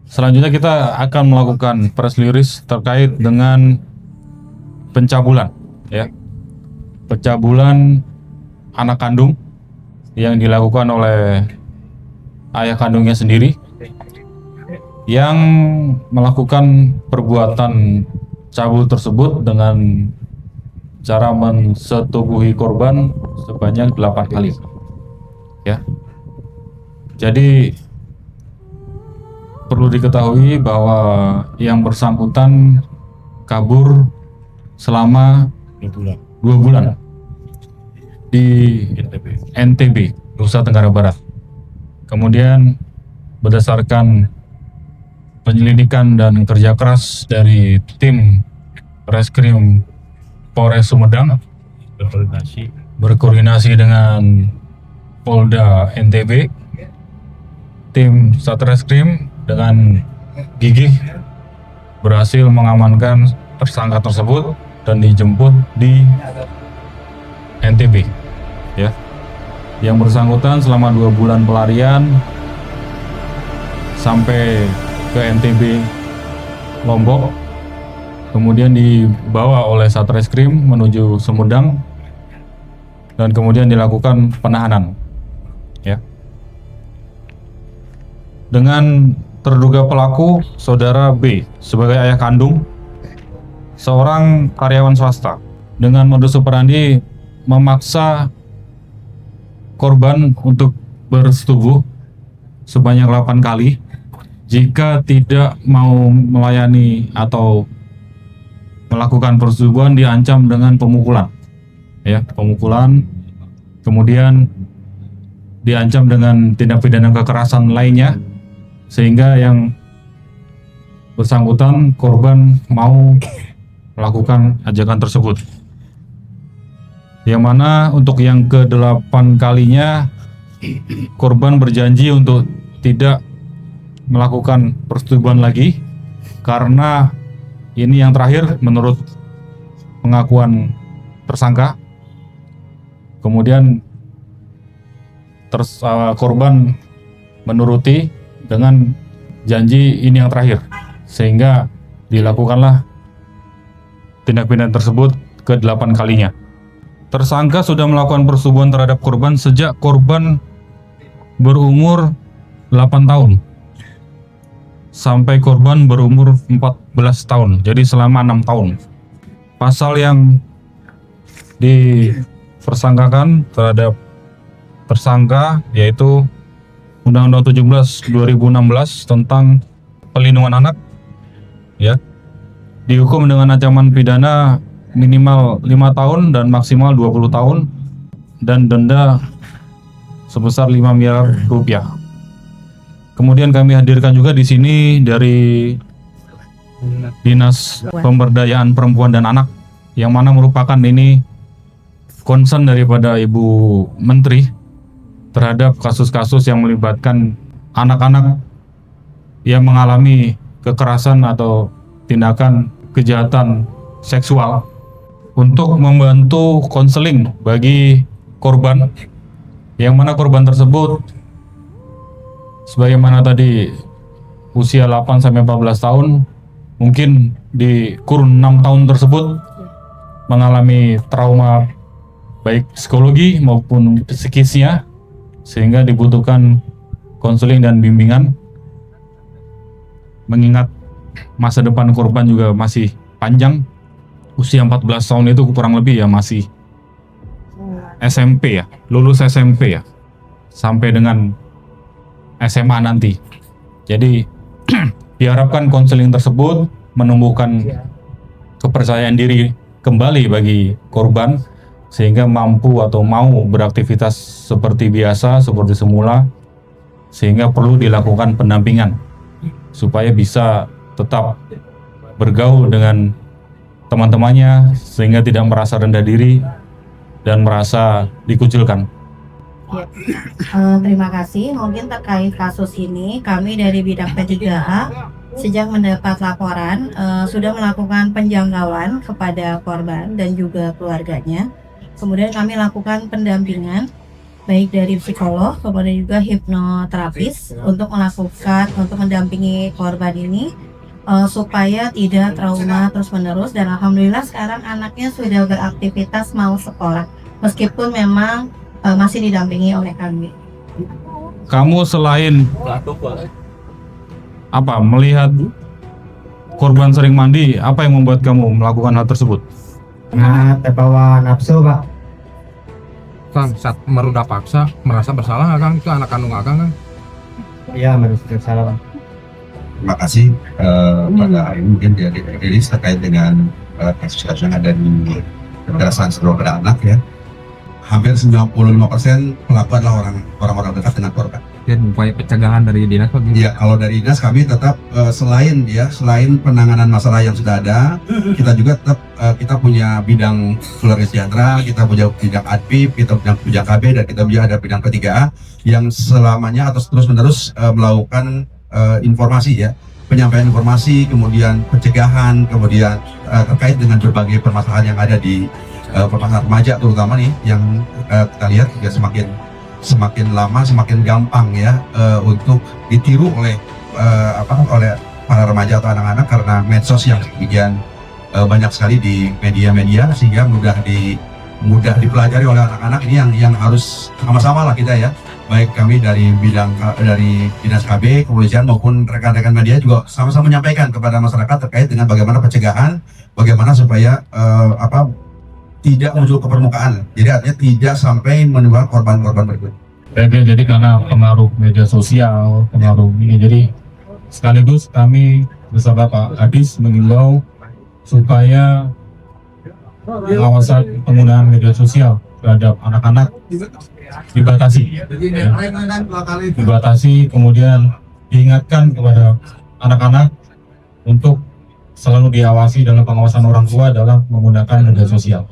Selanjutnya kita akan melakukan press release terkait dengan pencabulan, ya, pencabulan anak kandung yang dilakukan oleh ayah kandungnya sendiri yang melakukan perbuatan cabul tersebut dengan cara mensetubuhi korban sebanyak 8 kali, ya. Jadi perlu diketahui bahwa yang bersangkutan kabur selama 2 bulan di NTB, Nusa Tenggara Barat. Kemudian berdasarkan penyelidikan dan kerja keras dari tim Reskrim Polres Sumedang berkoordinasi dengan Polda NTB, tim Satreskrim dengan gigih berhasil mengamankan tersangka tersebut dan dijemput di NTB, ya. Yang bersangkutan selama 2 bulan pelarian sampai ke NTB Lombok, kemudian dibawa oleh Satreskrim menuju Sumedang dan kemudian dilakukan penahanan, ya. Dengan terduga pelaku saudara B sebagai ayah kandung seorang karyawan swasta dengan modus operandi memaksa korban untuk bersetubuh sebanyak 8 kali. Jika tidak mau melayani atau melakukan persetubuhan diancam dengan pemukulan, ya, pemukulan, kemudian diancam dengan tindak pidana kekerasan lainnya, sehingga yang bersangkutan korban mau melakukan ajakan tersebut. Yang mana untuk yang ke-8 kalinya korban berjanji untuk tidak melakukan persetubuhan lagi karena ini yang terakhir menurut pengakuan tersangka. Kemudian korban menuruti dengan janji ini yang terakhir, sehingga dilakukanlah tindak pidana tersebut ke-8 kalinya. Tersangka sudah melakukan persetubuhan terhadap korban sejak korban berumur 8 tahun sampai korban berumur 14 tahun, jadi selama 6 tahun. Pasal yang dipersangkakan terhadap tersangka yaitu Undang-Undang 17 2016 tentang pelindungan anak, ya, dihukum dengan ancaman pidana minimal 5 tahun dan maksimal 20 tahun dan denda sebesar 5 miliar rupiah. Kemudian kami hadirkan juga di sini dari Dinas Pemberdayaan Perempuan dan Anak, yang mana merupakan ini concern daripada Ibu Menteri terhadap kasus-kasus yang melibatkan anak-anak yang mengalami kekerasan atau tindakan kejahatan seksual, untuk membantu konseling bagi korban, yang mana korban tersebut sebagaimana tadi usia 8 sampai 14 tahun, mungkin di kurun 6 tahun tersebut mengalami trauma baik psikologi maupun psikisnya, sehingga dibutuhkan konseling dan bimbingan, mengingat masa depan korban juga masih panjang. Usia 14 tahun itu kurang lebih ya masih SMP, ya, lulus SMP, ya, sampai dengan SMA nanti. Jadi diharapkan konseling tersebut menumbuhkan kepercayaan diri kembali bagi korban, sehingga mampu atau mau beraktivitas seperti biasa, seperti semula, sehingga perlu dilakukan pendampingan supaya bisa tetap bergaul dengan teman-temannya, sehingga tidak merasa rendah diri dan merasa dikucilkan. Ya. Terima kasih. Mungkin terkait kasus ini, kami dari bidang P3A sejak mendapat laporan sudah melakukan penjangkauan kepada korban dan juga keluarganya. Kemudian kami lakukan pendampingan baik dari psikolog, kemudian juga hipnoterapis untuk mendampingi korban ini supaya tidak trauma terus-menerus. Dan alhamdulillah sekarang anaknya sudah beraktivitas mau sekolah meskipun memang masih didampingi oleh kami. Kamu selain melihat korban sering mandi, apa yang membuat kamu melakukan hal tersebut? Nah, terbawa nafsu, Pak. Kang, saat merudah paksa merasa bersalah nggak Kang? Itu anak kandung Kang kan? Iya, menurut bersalah, Pak. Terima kasih pada hari ini mungkin dia dirilis terkait dengan kasus-kasus yang ada di kekerasan seksual pada anak ya. Hampir 95% pelaku adalah orang-orang dekat dengan korban. Dan upaya pencegahan dari dinas Pak? Ya, kalau dari dinas kami tetap selain penanganan masalah yang sudah ada, kita juga tetap kita punya bidang keluarga sejahtera, kita punya bidang adpip, kita punya bidang KB, dan kita punya ada bidang P3A yang selamanya atau terus-menerus melakukan informasi ya, penyampaian informasi, kemudian pencegahan, kemudian terkait dengan berbagai permasalahan yang ada di permasalahan remaja terutama nih yang kita lihat juga semakin lama semakin gampang ya untuk ditiru oleh para remaja atau anak-anak karena medsos yang demikian banyak sekali di media-media sehingga mudah dipelajari oleh anak-anak. Ini yang harus sama-sama lah kita ya, baik kami dari dinas KB, kepolisian maupun rekan-rekan media juga sama-sama menyampaikan kepada masyarakat terkait dengan bagaimana pencegahan, bagaimana supaya tidak muncul ke permukaan. Jadi artinya tidak sampai menimbulkan korban-korban berikutnya. Jadi karena pengaruh media sosial, pengaruh ini, jadi sekaligus kami bersama Pak Kadis mengimbau supaya pengawasan penggunaan media sosial terhadap anak-anak dibatasi, kemudian diingatkan kepada anak-anak untuk selalu diawasi dalam pengawasan orang tua dalam menggunakan media sosial.